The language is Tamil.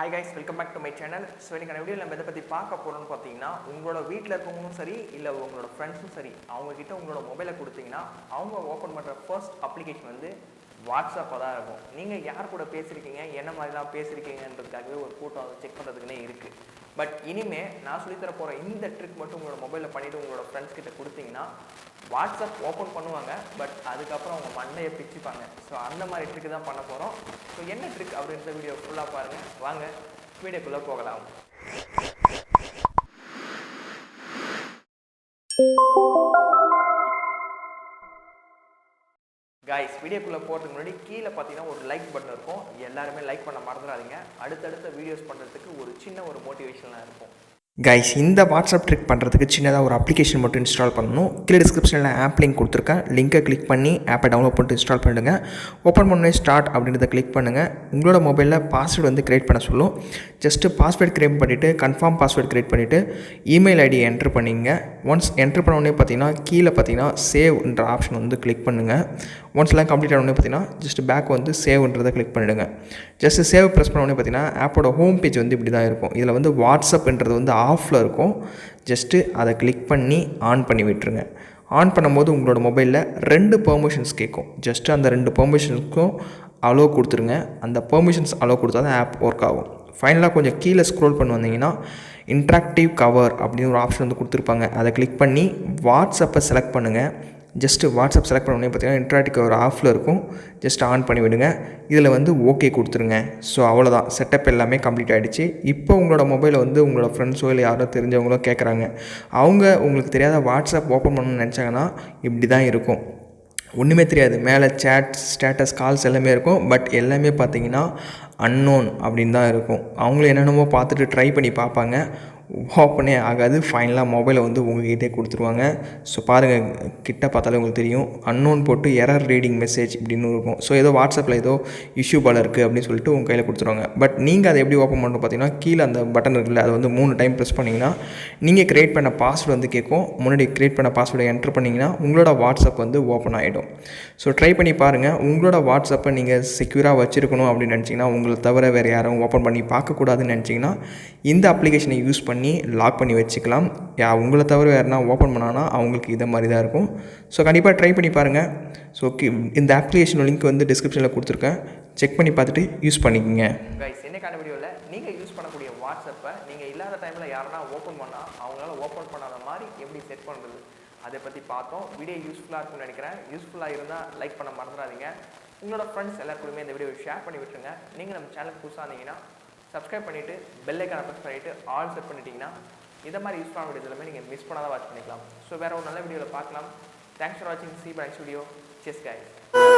Hi guys, welcome back to my channel. So in this video நம்ம எதை பத்தி பார்க்க போறோம்னு பாத்தீங்கன்னா உங்களோட வீட்ல இருக்கவங்களும் சரி இல்ல உங்களோட ஃப்ரெண்ட்ஸும் சரி அவங்க கிட்ட உங்களோட மொபைலை கொடுத்தீங்கன்னா அவங்க ஓபன் பண்ற ஃபர்ஸ்ட் அப்ளிகேஷன் வந்து வாட்ஸ்அப் தான் இருக்கும். நீங்க யார் கூட பேசிருக்கீங்க என்ன மாதிரிலாம் பேசிருக்கீங்கன்றதுக்காகவே ஒரு போட்டோ செக் பண்றதுக்குனே இருக்கு. பட் இனிமே நான் சொல்லி தர போற இந்த ட்ரிக் மட்டும் உங்களோட மொபைல்ல பண்ணிட்டு உங்களோட ஃப்ரெண்ட்ஸ் கிட்ட கொடுத்தீங்கன்னா வாட்ஸ்அப் ஓபன் பண்ணுவாங்க பட் அதுக்கப்புறம் அவங்க மண்டையை பிச்சுப்பாங்க. ஸோ அந்த மாதிரி ட்ரிக் தான் பண்ண போகிறோம். ஸோ என்ன ட்ரிக் அப்படின்ற வீடியோ ஃபுல்லாக பாருங்கள். வாங்க வீடியோக்குள்ளே போகலாம். கைஸ் வீடியோக்குள்ளே போகிறதுக்கு முன்னாடி கீழே பார்த்தீங்கன்னா ஒரு லைக் பட்டன் இருக்கும். எல்லாருமே லைக் பண்ண மறந்துடாதீங்க. அடுத்தடுத்த வீடியோஸ் பண்ணுறதுக்கு ஒரு சின்ன ஒரு மோட்டிவேஷனாக இருக்கும். கைஸ் இந்த வாட்ஸ்அப் ட்ரிக் பண்ணுறதுக்கு சின்னதாக ஒரு அப்ளிகேஷன் மட்டும் இன்ஸ்டால் பண்ணணும். கீழே டிஸ்கிரிப்ஷனில் ஆப் லிங்க் கொடுத்துருக்கேன். லிங்கை கிளிக் பண்ணி ஆப்பை டவுன்லோட் பண்ணிட்டு இன்ஸ்டால் பண்ணிடுங்க. ஓப்பன் பண்ணி ஸ்டார்ட் அப்படின்றத கிளிக் பண்ணுங்கள். உங்களோட மொபைலில் பாஸ்வேர்டு வந்து க்ரியேட் பண்ண சொல்லும். ஜஸ்ட்டு பாஸ்வேர்டு க்ரியேட் பண்ணிவிட்டு கன்ஃபார்ம் பாஸ்வேர்டு க்ரியேட் பண்ணிவிட்டு இமெயில் ஐடி என்ட்ரு பண்ணிங்க. ஒன்ஸ் என்ட்ரு பண்ண பார்த்தீங்கன்னா கீழே பார்த்தீங்கன்னா சேவ்ன்ற ஆப்ஷன் வந்து கிளிக் பண்ணுங்கள். ஒன்ஸ்லாம் கம்ப்ளீட் ஆனோடனே பார்த்தீங்கன்னா ஜஸ்ட் பேக் வந்து சேவ்ன்றதை கிளிக் பண்ணிவிடுங்க. ஜஸ்ட்டு சேவ் ப்ரெஸ் பண்ணோடனே பார்த்தீங்கன்னா ஆப்போட ஹோம் பேஜ் வந்து இப்படி தான் இருக்கும். இதில் வந்து வாட்ஸ்அப்ன்றது வந்து ஆஃபில் இருக்கும். ஜஸ்ட்டு அதை கிளிக் பண்ணி ஆன் பண்ணி விட்டுருங்க. ஆன் பண்ணும்போது உங்களோட மொபைலில் 2 பெர்மிஷன்ஸ் கேட்கும். ஜஸ்ட்டு அந்த 2 பெர்மிஷன்ஸ்க்கும் அலோவ் கொடுத்துருங்க. அந்த பெர்மிஷன்ஸ் அலோவ் கொடுத்தா தான் ஆப் ஒர்க் ஆகும். ஃபைனலாக கொஞ்சம் கீழே ஸ்க்ரோல் பண்ணி வந்தீங்கன்னா இன்ட்ராக்டிவ் கவர் அப்படின்னு ஒரு ஆப்ஷன் வந்து கொடுத்துருப்பாங்க. அதை கிளிக் பண்ணி வாட்ஸ்அப்பை செலக்ட் பண்ணுங்கள். ஜஸ்ட்டு வாட்ஸ்அப் செலக்ட் பண்ண உடனே பார்த்தீங்கன்னா இன்ட்ராக்டிவ் கவர் ஆஃபில் இருக்கும். ஜஸ்ட் ஆன் பண்ணி விடுங்க. இதில் வந்து ஓகே கொடுத்துருங்க. ஸோ அவ்வளோதான், செட்டப் எல்லாமே கம்ப்ளீட் ஆகிடுச்சு. இப்போ உங்களோட மொபைலை வந்து உங்களோட ஃப்ரெண்ட்ஸோ இல்லை யாரோ தெரிஞ்சவங்களோ கேட்குறாங்க. அவங்க உங்களுக்கு தெரியாத வாட்ஸ்அப் ஓப்பன் பண்ணணும்னு நினச்சாங்கன்னா இப்படி தான் இருக்கும். ஒன்றுமே தெரியாது. மேலே சேட் ஸ்டேட்டஸ் கால்ஸ் எல்லாமே இருக்கும். பட் எல்லாமே பார்த்தீங்கன்னா அன்னோன் அப்படின்னு தான் இருக்கும். அவங்களும் என்னென்னமோ பார்த்துட்டு ட்ரை பண்ணி பார்ப்பாங்க. ஓப்பனே ஆகாது. ஃபைனலாக மொபைலை வந்து உங்கள்கிட்டே கொடுத்துருவாங்க. ஸோ பாருங்கள், கிட்ட பார்த்தாலே உங்களுக்கு தெரியும். அன்னோன் போட்டு எரர் ரீடிங் மெசேஜ் இப்படின்னு இருக்கும். ஸோ ஏதோ வாட்ஸ்அப்பில் ஏதோ இஷ்யூ போல இருக்குது அப்படின்னு சொல்லிட்டு உங்கள் கையில் கொடுத்துருவாங்க. பட் நீங்கள் அதை எப்படி ஓப்பன் பண்ணணும் பார்த்தீங்கன்னா கீழே அந்த பட்டன் இருக்குல்ல, அதை வந்து 3 டைம் ப்ரெஸ் பண்ணிங்கன்னா நீங்கள் க்ரியேட் பண்ண பாஸ்வேர்டு வந்து கேட்கும். முன்னாடி க்ரியேட் பண்ண பாஸ்வேர்டை என்ட்ரு பண்ணிங்கன்னா உங்களோட வாட்ஸ்அப் வந்து ஓப்பன் ஆகிடும். ஸோ ட்ரை பண்ணி பாருங்கள். உங்களோட வாட்ஸ்அப்பை நீங்கள் செக்யூராக வச்சுருக்கணும் அப்படின்னு நினச்சிங்கன்னா, உங்களை தவிர வேறு யாரும் ஓப்பன் பண்ணி பார்க்கக்கூடாதுன்னு நினச்சிங்கன்னா இந்த அப்ளிகேஷனை யூஸ் பண்ணி லாக் பண்ணி வச்சுக்கலாம். உங்களை தவிர வேறுனா ஓப்பன் பண்ணானா அவங்களுக்கு இதை மாதிரி தான் இருக்கும். ஸோ கண்டிப்பாக ட்ரை பண்ணி பாருங்கள். ஸோ இந்த அப்ளிகேஷன் லிங்க் வந்து டிஸ்கிரிப்ஷனில் கொடுத்துருக்கேன். செக் பண்ணி பார்த்துட்டு யூஸ் பண்ணிக்கோங்க. கைஸ் என்னக்கான வீடியோவில் நீங்கள் யூஸ் பண்ணக்கூடிய வாட்ஸ்அப்பை நீங்கள் இல்லாத டைமில் யாருன்னா ஓப்பன் பண்ணால் அவங்களால ஓப்பன் பண்ணாத மாதிரி எப்படி செட் பண்ணுறது அதை பற்றி பார்த்தோம். வீடியோ யூஸ்ஃபுல்லாக இருக்கும்னு நினைக்கிறேன். யூஸ்ஃபுல்லாக இருந்தால் லைக் பண்ண மறந்துடாதீங்க. உங்களோட ஃப்ரெண்ட்ஸ் எல்லாருக்குமே இந்த வீடியோவை ஷேர் பண்ணி விட்டுருங்க. நீங்கள் நம்ம சேனலுக்கு புதுசாக இருந்தீங்கன்னா சப்ஸ்கிரைப் பண்ணிவிட்டு பெல் ஐக்கானை ப்ரெஸ் பண்ணிவிட்டு ஆல் செட் பண்ணிட்டீங்கன்னா இதை மாதிரி யூஸ்ஃபுல்லான வீடியோஸ் எல்லாமே நீங்கள் மிஸ் பண்ணாதான் வாட்ச் பண்ணிக்கலாம். ஸோ வேறு ஒரு நல்ல வீடியோவில் பார்க்கலாம். தேங்க்ஸ் ஃபார் வாட்சிங். See bye next video. Chess guys.